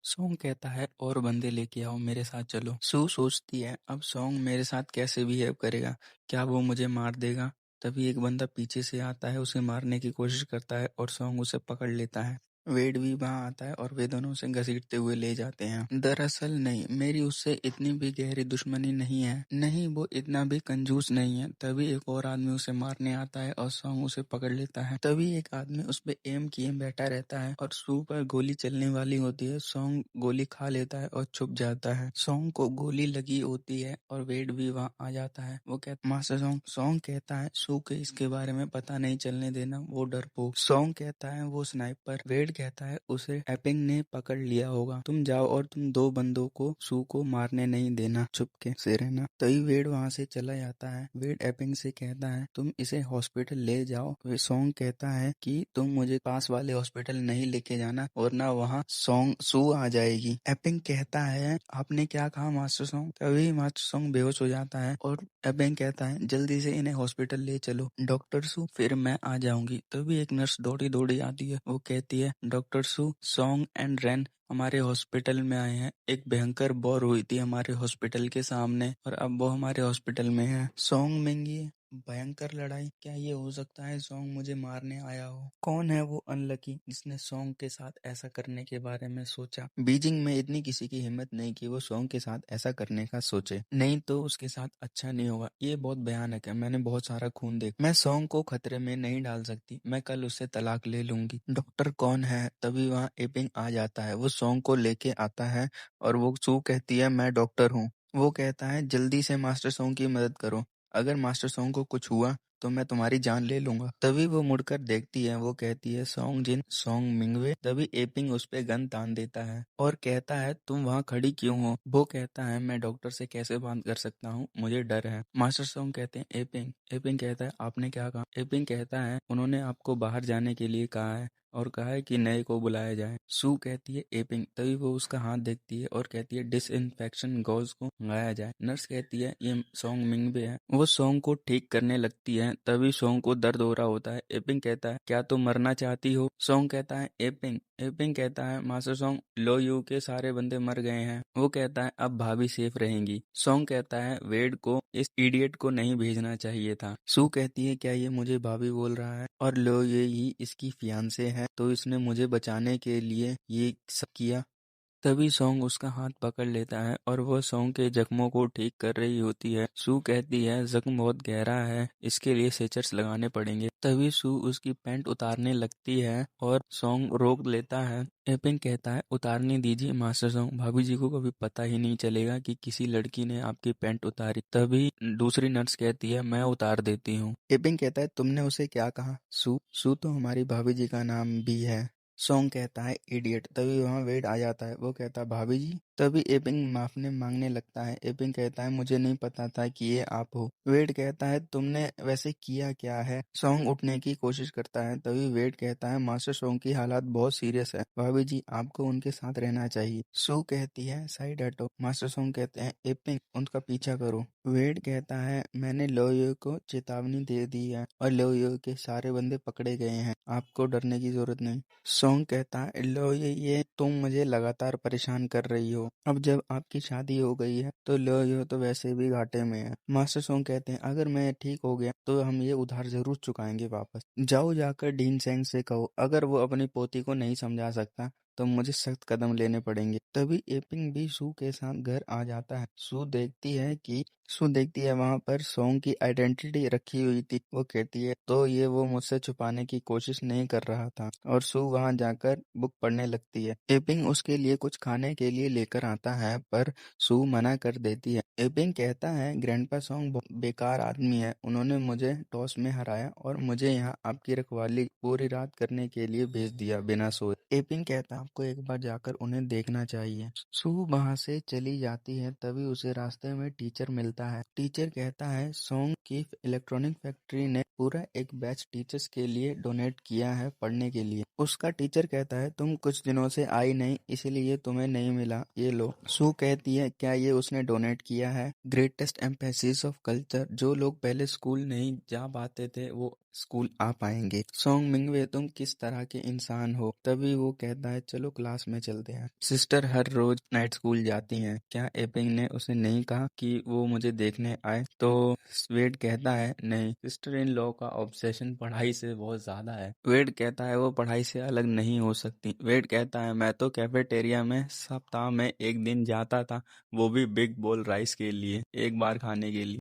Song कहता है और बंदे लेके आओ मेरे साथ चलो। सू सोचती है अब सॉन्ग मेरे साथ कैसे बिहेव करेगा, क्या वो मुझे मार देगा। तभी एक बंदा पीछे से आता है, उसे मारने की कोशिश करता है और सॉन्ग उसे पकड़ लेता है। वेड भी वहां आता है और वे दोनों उसे घसीटते हुए ले जाते हैं। दरअसल नहीं, मेरी उससे इतनी भी गहरी दुश्मनी नहीं है, नहीं वो इतना भी कंजूस नहीं है। तभी एक और आदमी उसे मारने आता है और सॉन्ग उसे पकड़ लेता है। तभी एक आदमी उस पे एम किए बैठा रहता है और सू पर गोली चलने वाली होती है। सॉन्ग गोली खा लेता है और छुप जाता है। सॉन्ग को गोली लगी होती है और वेड भी वहां आ जाता है। वो कहता मास्टर सॉन्ग। सॉन्ग कहता है सू के इसके बारे में पता नहीं चलने देना, वो डरपोक। सॉन्ग कहता है वो स्नाइपर। वेड कहता है उसे एपिंग ने पकड़ लिया होगा, तुम जाओ और तुम दो बंदों को सू को मारने नहीं देना, चुपके से रहना। तभी वेड वहां से चला जाता है। वेड एपिंग से कहता है तुम इसे हॉस्पिटल ले जाओ। वे सॉन्ग कहता है कि तुम मुझे पास वाले हॉस्पिटल नहीं लेके जाना और ना वहाँ सॉन्ग सू आ जाएगी। एपिंग कहता है आपने क्या कहा मास्टर सॉन्ग। तभी मास्टर सॉन्ग बेहोश हो जाता है और एपिंग कहता है जल्दी से इन्हें हॉस्पिटल ले चलो डॉक्टर सू, फिर मैं आ जाऊंगी। तभी एक नर्स दौड़ी दौड़ी आती है। वो कहती है doctor Su, Song and Rain हमारे हॉस्पिटल में आए हैं। एक भयंकर वॉर हुई थी हमारे हॉस्पिटल के सामने और अब वो हमारे हॉस्पिटल में है। सॉन्ग मेंगी भयंकर लड़ाई, क्या ये हो सकता है सॉन्ग मुझे मारने आया हो। कौन है वो अनलकी जिसने सॉन्ग के साथ ऐसा करने के बारे में सोचा। बीजिंग में इतनी किसी की हिम्मत नहीं कि वो सॉन्ग के साथ ऐसा करने का सोचे, नहीं तो उसके साथ अच्छा नहीं होगा। ये बहुत भयानक है, मैंने बहुत सारा खून देखा। मैं सॉन्ग को खतरे में नहीं डाल सकती, मैं कल उससे तलाक ले लूंगी। डॉक्टर कौन है। तभी वहाँ एपिंग आ जाता है। वो सॉन्ग को लेके आता है और वो सू कहती है मैं डॉक्टर हूँ। वो कहता है जल्दी से मास्टर सॉन्ग की मदद करो, अगर मास्टर सॉन्ग को कुछ हुआ तो मैं तुम्हारी जान ले लूंगा। तभी वो मुड़कर देखती है। वो कहती है सॉन्ग जिन, सॉन्ग मिंगवे। तभी एपिंग उस पे गन तान देता है और कहता है तुम वहाँ खड़ी क्यों हो। वो कहता है मैं डॉक्टर से कैसे बात कर सकता हूँ, मुझे डर है। मास्टर सॉन्ग कहते हैं एपिंग। एपिंग कहता है आपने क्या कहा। एपिंग कहता है उन्होंने आपको बाहर जाने के लिए कहा है और कहा है कि नए को बुलाया जाए। सू कहती है एपिंग। तभी वो उसका हाथ देखती है और कहती है डिसइंफेक्शन गॉज को मंगाया जाए। नर्स कहती है ये सॉन्ग मिंगबे है। वो सॉन्ग को ठीक करने लगती है। तभी सॉन्ग को दर्द हो रहा होता है। एपिंग कहता है क्या तुम मरना चाहती हो। सॉन्ग कहता है एपिंग। एपिंग कहता है मास्टर सॉन्ग लो यू के सारे बंदे मर गए हैं। वो कहता है अब भाभी सेफ रहेंगी। सॉन्ग कहता है वेड को इस इडियट को नहीं भेजना चाहिए था। सू कहती है क्या ये मुझे भाभी बोल रहा है और लो ये ही इसकी फियांसे है, तो इसने मुझे बचाने के लिए ये सब किया। तभी सॉन्ग उसका हाथ पकड़ लेता है और वो सॉन्ग के जख्मों को ठीक कर रही होती है। सू कहती है जख्म बहुत गहरा है, इसके लिए स्टिचेस लगाने पड़ेंगे। तभी सू उसकी पैंट उतारने लगती है और सॉन्ग रोक लेता है। एपिंग कहता है उतारने दीजिए मास्टर सॉन्ग, भाभी जी को कभी पता ही नहीं चलेगा कि किसी लड़की ने आपकी पैंट उतारी। तभी दूसरी नर्स कहती है मैं उतार देती हूँ। एपिंग कहता है तुमने उसे क्या कहा। सू सू तो हमारी भाभी जी का नाम भी है। सॉन्ग कहता है इडियट। तभी वहाँ वेड आ जाता है। वो कहता है भाभी जी। तभी एपिंग माफने मांगने लगता है। एपिंग कहता है मुझे नहीं पता था कि ये आप हो। वेड कहता है तुमने वैसे किया क्या है। सॉन्ग उठने की कोशिश करता है। तभी वेड कहता है मास्टर सॉन्ग की हालत बहुत सीरियस है, भाभी जी आपको उनके साथ रहना चाहिए। सू कहती है साइड हटो। मास्टर सॉन्ग कहते हैं एपिंग उनका पीछा करो। वेड कहता है मैंने लोयो को चेतावनी दे दी है और लोयो के सारे बंदे पकड़े गए हैं, आपको डरने की जरूरत नहीं। सॉन्ग कहता है लो ये तुम मुझे लगातार परेशान कर रही हो, अब जब आपकी शादी हो गई है तो लो ये तो वैसे भी घाटे में है। मास्टर सॉन्ग कहते हैं अगर मैं ठीक हो गया तो हम ये उधार जरूर चुकाएंगे वापस। जाओ जाकर डीन सेंग से कहो अगर वो अपनी पोती को नहीं समझा सकता तो मुझे सख्त कदम लेने पड़ेंगे। तभी एपिंग भी सू के साथ घर आ जाता है। सू देखती है वहां पर सॉन्ग की आइडेंटिटी रखी हुई थी। वो कहती है तो ये वो मुझसे छुपाने की कोशिश नहीं कर रहा था और सू वहां जाकर बुक पढ़ने लगती है। एपिंग उसके लिए कुछ खाने के लिए लेकर आता है पर सू मना कर देती है। एपिंग कहता है ग्रैंडपा सॉन्ग बहुत बेकार आदमी है, उन्होंने मुझे टॉस में हराया और मुझे यहाँ आपकी रखवाली पूरी रात करने के लिए भेज दिया बिना सोए। एपिंग कहता है आपको एक बार जाकर उन्हें देखना चाहिए। सू वहां से चली जाती है। तभी उसे रास्ते में टीचर मिलता है। टीचर कहता है सॉन्ग की इलेक्ट्रॉनिक फैक्ट्री ने पूरा एक बैच टीचर्स के लिए डोनेट किया है पढ़ने के लिए। उसका टीचर कहता है तुम कुछ दिनों से आई नहीं इसलिए तुम्हें नहीं मिला, ये लो। सू कहती है क्या ये उसने डोनेट किया है। ग्रेटेस्ट एम्फेसिस ऑफ कल्चर, जो लोग पहले स्कूल नहीं जा पाते थे वो स्कूल आ पाएंगे। सॉन्ग मिंगवे तुम किस तरह के इंसान हो? तभी वो कहता है चलो क्लास में चलते हैं। सिस्टर हर रोज नाइट स्कूल जाती हैं। क्या एपिंग ने उसे नहीं कहा कि वो मुझे देखने आए? तो वेड कहता है नहीं, सिस्टर इन लॉ का ऑब्सेशन पढ़ाई से बहुत ज्यादा है। वेड कहता है वो पढ़ाई से अलग नहीं हो सकती। वेड कहता है मैं तो कैफेटेरिया में सप्ताह में एक दिन जाता था, वो भी बिग बोल राइस के लिए, एक बार खाने के लिए।